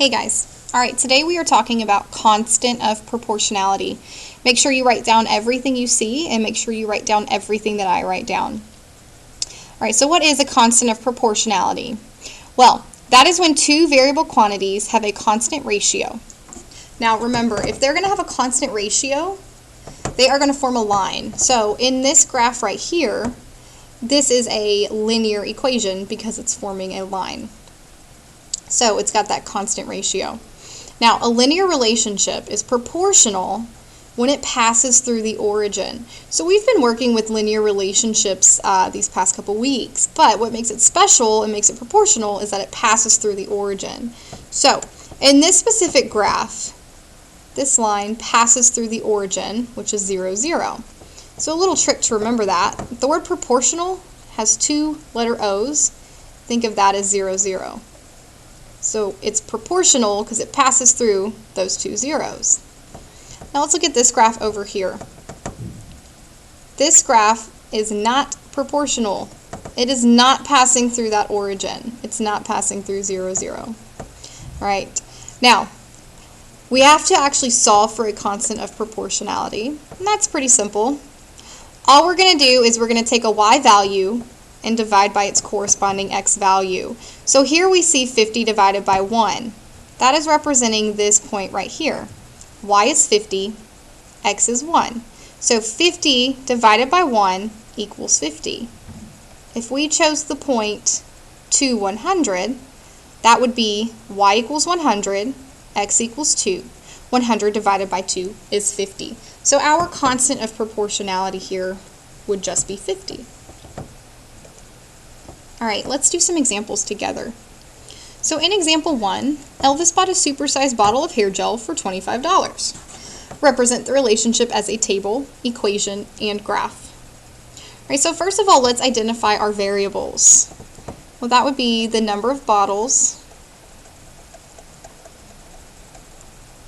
Hey guys. Alright, today we are talking about constant of proportionality. Make sure you write down everything you see and make sure you write down everything that I write down. Alright, so what is a constant of proportionality? Well, that is when two variable quantities have a constant ratio. Now remember, if they're going to have a constant ratio, they are going to form a line. So in this graph right here, this is a linear equation because it's forming a line. So it's got that constant ratio. Now, a linear relationship is proportional when it passes through the origin. So we've been working with linear relationships these past couple weeks, but what makes it special and makes it proportional is that it passes through the origin. So in this specific graph, this line passes through the origin, which is 0, 0. So a little trick to remember that. The word proportional has two letter O's. Think of that as 0, 0. So it's proportional because it passes through those two zeros. Now let's look at this graph over here. This graph is not proportional. It is not passing through that origin. It's not passing through 0, 0. All right. Now, we have to actually solve for a constant of proportionality, and that's pretty simple. All we're going to do is we're going to take a y value and divide by its corresponding x value. So here we see 50 divided by 1. That is representing this point right here. Y is 50, x is 1. So 50 divided by 1 equals 50. If we chose the point to 100, that would be y equals 100, x equals 2. 100 divided by 2 is 50. So our constant of proportionality here would just be 50. Alright, let's do some examples together. So in example 1, Elvis bought a supersized bottle of hair gel for $25. Represent the relationship as a table, equation, and graph. Alright, so first of all, let's identify our variables. Well, that would be the number of bottles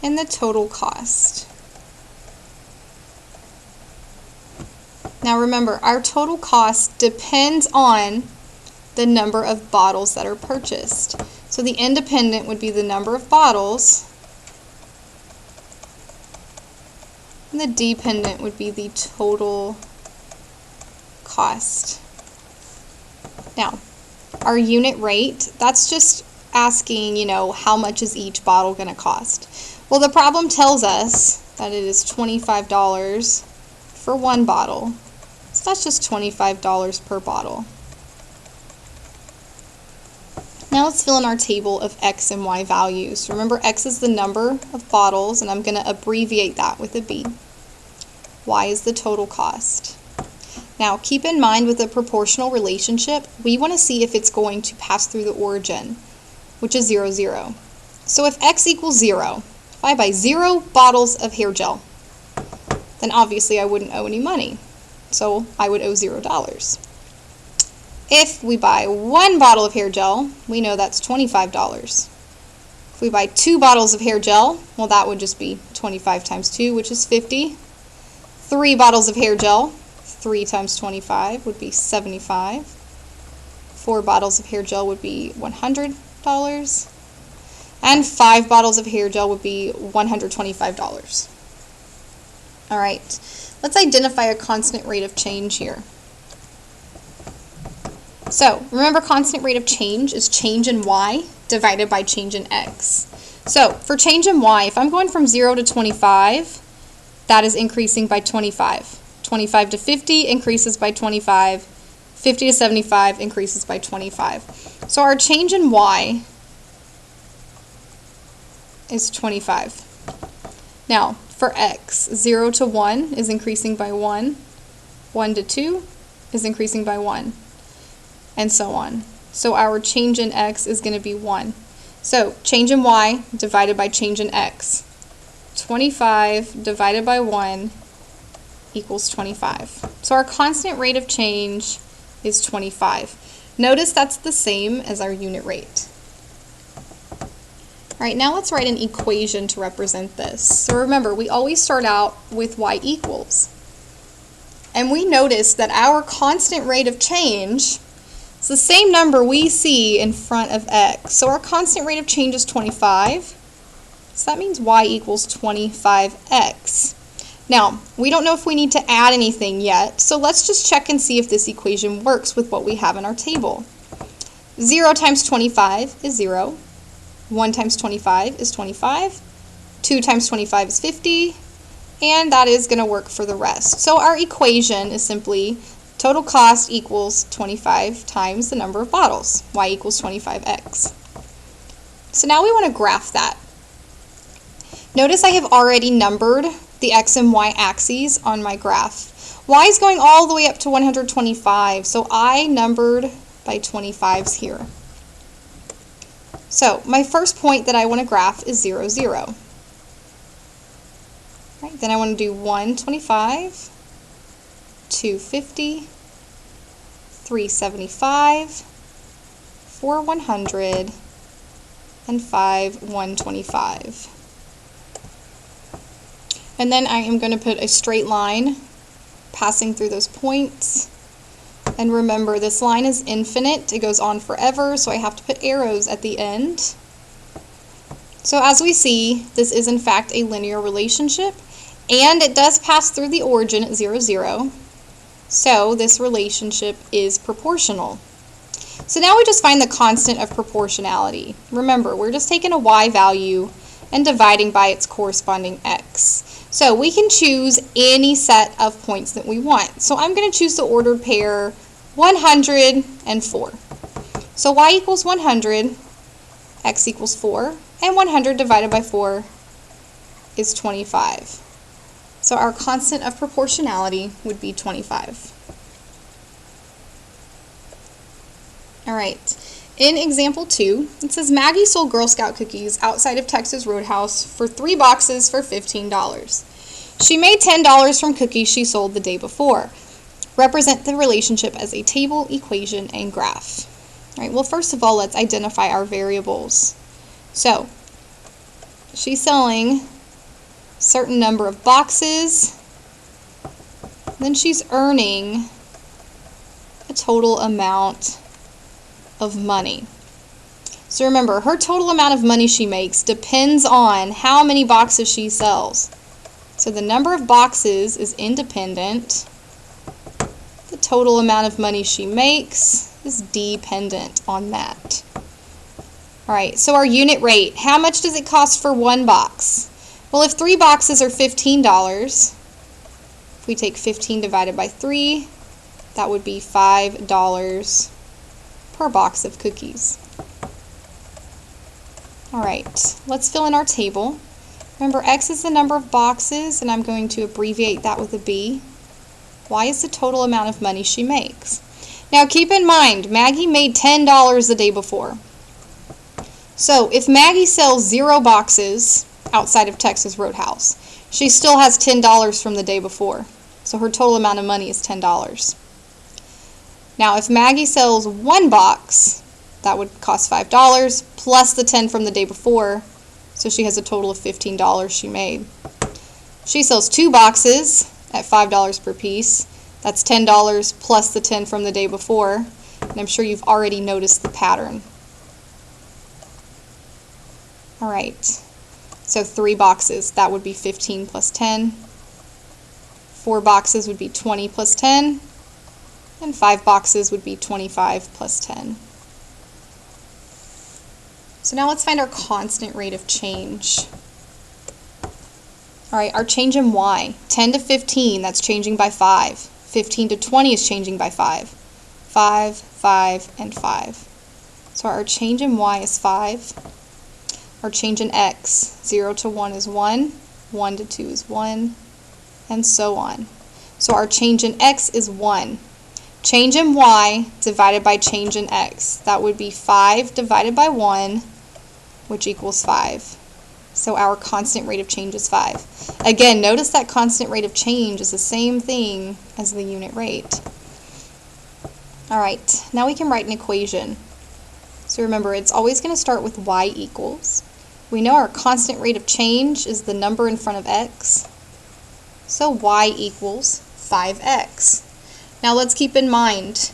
and the total cost. Now remember, our total cost depends on the number of bottles that are purchased. So the independent would be the number of bottles, and the dependent would be the total cost. Now, our unit rate, that's just asking, how much is each bottle going to cost? Well, the problem tells us that it is $25 for one bottle. So that's just $25 per bottle. Now let's fill in our table of x and y values. Remember, x is the number of bottles, and I'm going to abbreviate that with a b. Y is the total cost. Now keep in mind with a proportional relationship, we want to see if it's going to pass through the origin, which is 0, 0. So if x equals 0, if I buy 0 bottles of hair gel, then obviously I wouldn't owe any money. So I would owe $0. If we buy 1 bottle of hair gel, we know that's $25. If we buy 2 bottles of hair gel, well, that would just be 25 times 2, which is 50. 3 bottles of hair gel, 3 times 25 would be 75. 4 bottles of hair gel would be $100. And 5 bottles of hair gel would be $125. All right, let's identify a constant rate of change here. So, remember, constant rate of change is change in y divided by change in x. So, for change in y, if I'm going from 0 to 25, that is increasing by 25. 25 to 50 increases by 25. 50 to 75 increases by 25. So, our change in y is 25. Now, for x, 0 to 1 is increasing by 1. 1 to 2 is increasing by 1. And so on. So our change in x is going to be 1. So change in y divided by change in x. 25 divided by 1 equals 25. So our constant rate of change is 25. Notice that's the same as our unit rate. Alright, now let's write an equation to represent this. So remember, we always start out with y equals. And we notice that our constant rate of change It's the same number we see in front of x. So our constant rate of change is 25. So that means y equals 25x. Now, we don't know if we need to add anything yet, so let's just check and see if this equation works with what we have in our table. 0 times 25 is 0. 1 times 25 is 25. 2 times 25 is 50. And that is going to work for the rest. So our equation is simply total cost equals 25 times the number of bottles. Y equals 25x. So now we want to graph that. Notice I have already numbered the x and y axes on my graph. Y is going all the way up to 125, so I numbered by 25s here. So my first point that I want to graph is 0, 0. Right, then I want to do 125, 250, 375, 4 100, and 5 125. And then I am going to put a straight line passing through those points. And remember, this line is infinite. It goes on forever, so I have to put arrows at the end. So as we see, this is in fact a linear relationship, and it does pass through the origin at 0, 0. So this relationship is proportional. So now we just find the constant of proportionality. Remember, we're just taking a y value and dividing by its corresponding x. So we can choose any set of points that we want. So I'm going to choose the ordered pair 104. So y equals 100, x equals 4, and 100 divided by 4 is 25. So our constant of proportionality would be 25. All right. In example 2, it says Maggie sold Girl Scout cookies outside of Texas Roadhouse for 3 boxes for $15. She made $10 from cookies she sold the day before. Represent the relationship as a table, equation, and graph. All right, well, first of all, let's identify our variables. So, she's selling a certain number of boxes, then she's earning a total amount of money. So remember, her total amount of money she makes depends on how many boxes she sells. So the number of boxes is independent. The total amount of money she makes is dependent on that. Alright, so our unit rate, how much does it cost for 1 box? Well, if 3 boxes are $15, if we take 15 divided by 3, that would be $5 per box of cookies. Alright, let's fill in our table. Remember, x is the number of boxes, and I'm going to abbreviate that with a b. Y is the total amount of money she makes. Now keep in mind, Maggie made $10 the day before. So if Maggie sells 0 boxes outside of Texas Roadhouse, she still has $10 from the day before. So her total amount of money is $10. Now, if Maggie sells 1 box, that would cost $5 plus the 10 from the day before, so she has a total of $15 she made. She sells 2 boxes at $5 per piece. That's $10 plus the 10 from the day before, and I'm sure you've already noticed the pattern. All right, so 3 boxes, that would be 15 plus 10. 4 boxes would be 20 plus 10. And 5 boxes would be 25 plus 10. So now let's find our constant rate of change. Alright, our change in y. 10 to 15, that's changing by 5. 15 to 20 is changing by 5. 5, 5, and 5. So our change in y is 5. Our change in x, 0 to 1 is 1. 1 to 2 is 1. And so on. So our change in x is 1. Change in y divided by change in x. That would be 5 divided by 1, which equals 5. So our constant rate of change is 5. Again, notice that constant rate of change is the same thing as the unit rate. Alright, now we can write an equation. So remember, it's always going to start with y equals. We know our constant rate of change is the number in front of x. So y equals 5x. Now let's keep in mind,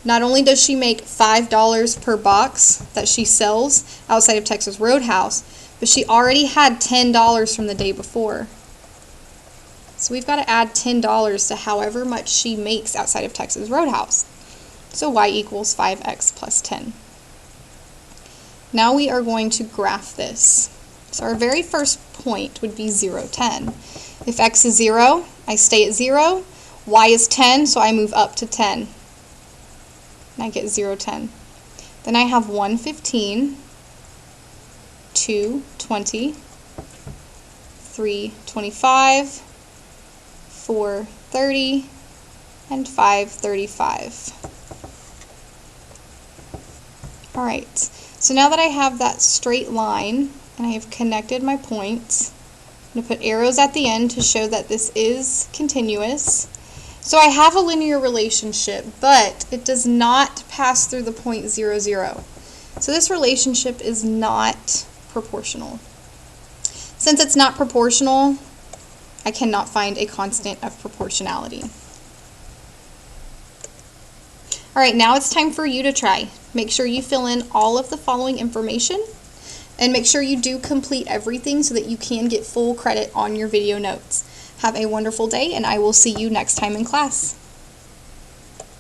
Not only does she make $5 per box that she sells outside of Texas Roadhouse, but she already had $10 from the day before. So we've got to add $10 to however much she makes outside of Texas Roadhouse. So y equals 5x plus 10. Now we are going to graph this. So our very first point would be 0, 10. If x is 0, I stay at 0. Y is 10, so I move up to 10. And I get 0, 10. Then I have 1, 15, 2, 20, 3, 25, 4, 30, and 5, 35. All right, so now that I have that straight line and I have connected my points, I'm going to put arrows at the end to show that this is continuous. So I have a linear relationship, but it does not pass through the point 0, 0. So this relationship is not proportional. Since it's not proportional, I cannot find a constant of proportionality. All right, now it's time for you to try. Make sure you fill in all of the following information and make sure you do complete everything so that you can get full credit on your video notes. Have a wonderful day, and I will see you next time in class.